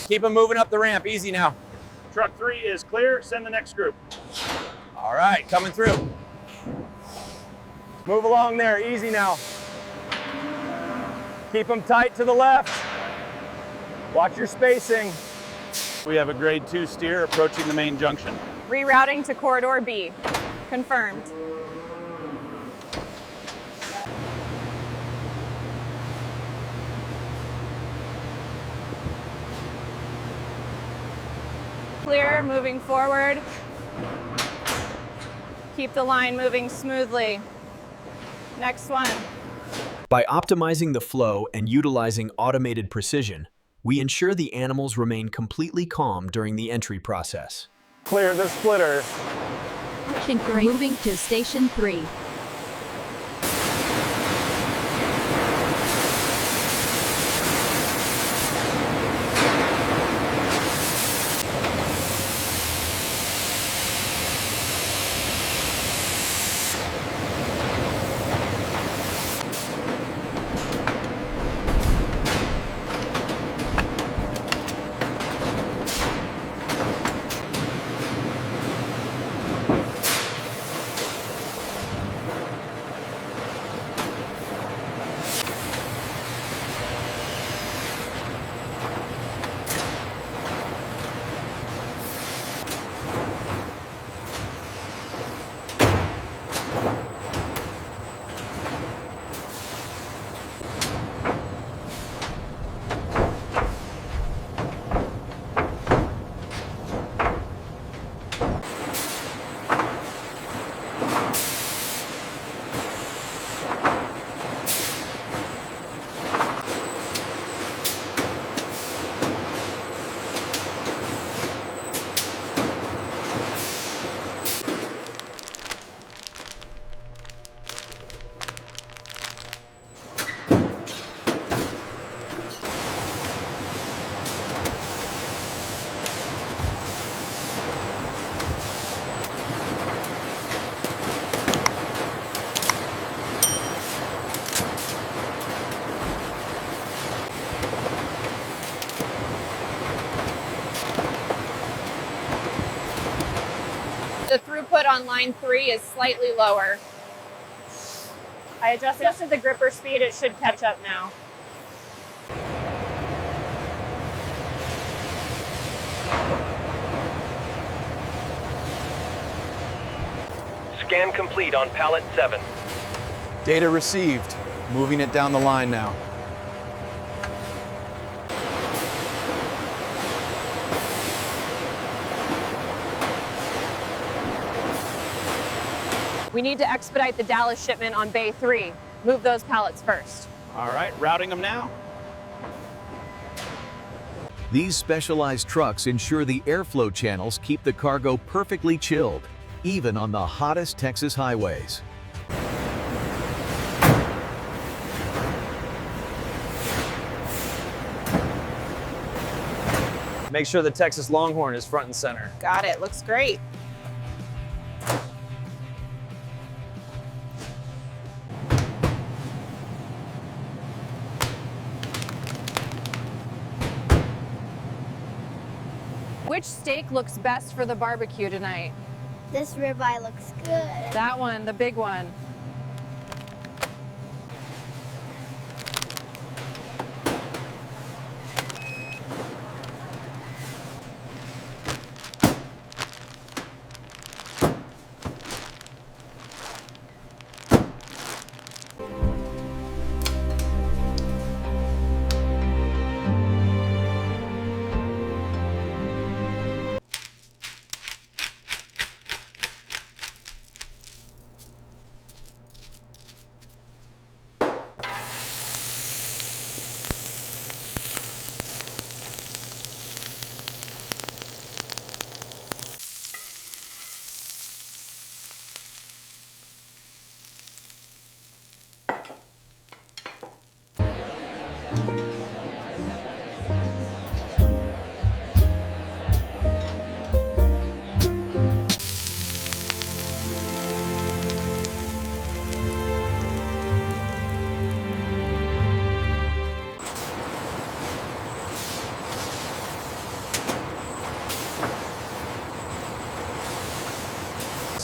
Keep them moving up the ramp. Easy now. Truck 3 is clear. Send the next group. All right, coming through. Move along there. Easy now. Keep them tight to the left. Watch your spacing. We have a grade 2 steer approaching the main junction. Rerouting to corridor B. Confirmed. Clear, moving forward. Keep the line moving smoothly. Next one. By optimizing the flow and utilizing automated precision, we ensure the animals remain completely calm during the entry process. Clear the splitter. Moving to Station 3. The throughput on line 3 is slightly lower. I adjusted the gripper speed. It should catch up now. Scan complete on pallet 7. Data received. Moving it down the line now. We need to expedite the Dallas shipment on Bay 3. Move those pallets first. All right, routing them now. These specialized trucks ensure the airflow channels keep the cargo perfectly chilled, even on the hottest Texas highways. Make sure the Texas Longhorn is front and center. Got it. Looks great. Which steak looks best for the barbecue tonight? This ribeye looks good. That one, the big one.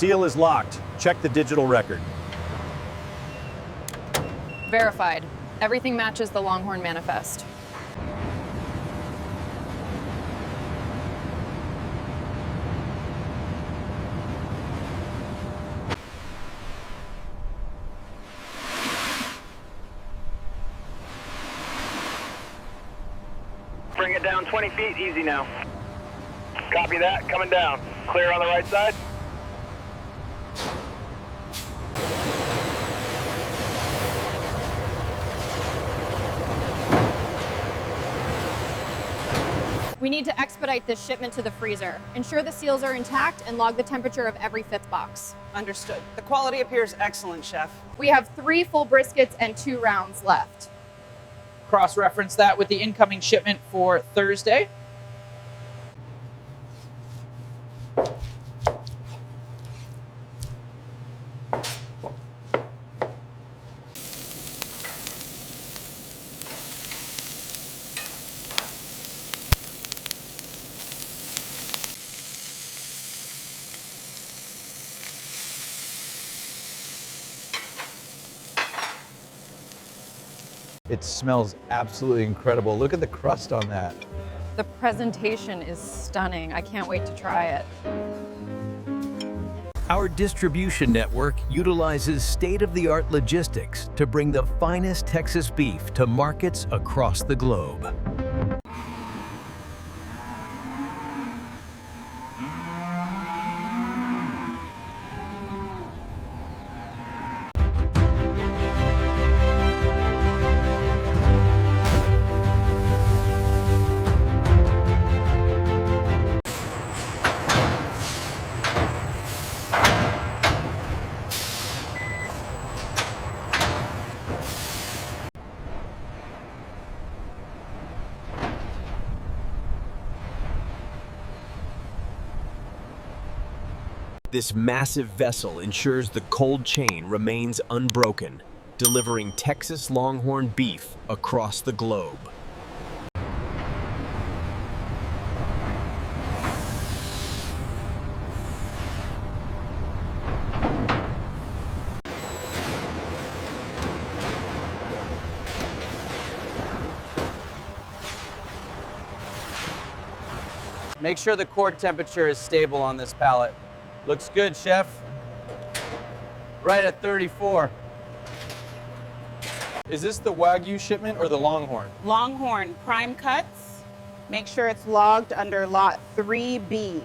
Seal is locked. Check the digital record. Verified. Everything matches the Longhorn manifest. Bring it down 20 feet, easy now. Copy that, coming down. Clear on the right side. We need to expedite this shipment to the freezer. Ensure the seals are intact and log the temperature of every fifth box. Understood. The quality appears excellent, Chef. We have 3 full briskets and 2 rounds left. Cross-reference that with the incoming shipment for Thursday. It smells absolutely incredible. Look at the crust on that. The presentation is stunning. I can't wait to try it. Our distribution network utilizes state-of-the-art logistics to bring the finest Texas beef to markets across the globe. This massive vessel ensures the cold chain remains unbroken, delivering Texas Longhorn beef across the globe. Make sure the core temperature is stable on this pallet. Looks good, Chef. Right at 34. Is this the Wagyu shipment or the Longhorn? Longhorn prime cuts. Make sure it's logged under lot 3B.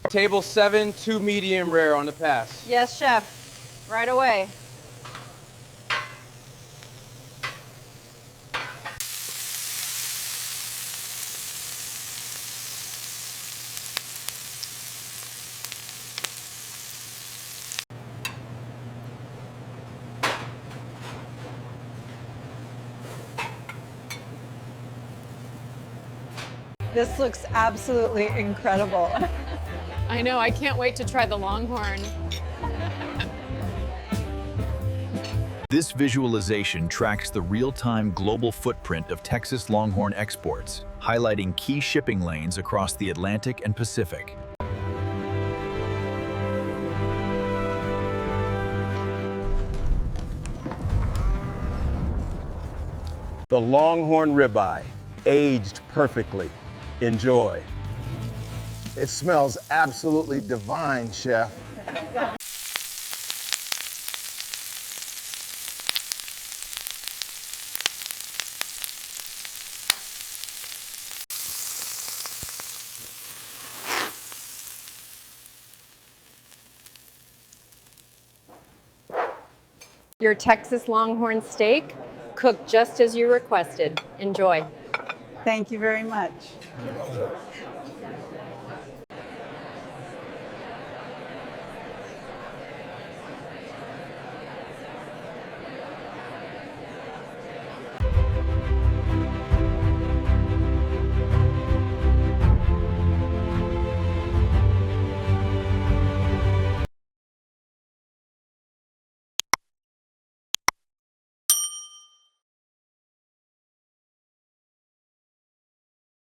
Table 7, 2 medium rare on the pass. Yes, Chef. Right away. This looks absolutely incredible. I know, I can't wait to try the Longhorn. This visualization tracks the real-time global footprint of Texas Longhorn exports, highlighting key shipping lanes across the Atlantic and Pacific. The Longhorn ribeye, aged perfectly. Enjoy. It smells absolutely divine, Chef. Your Texas Longhorn steak, cooked just as you requested. Enjoy. Thank you very much.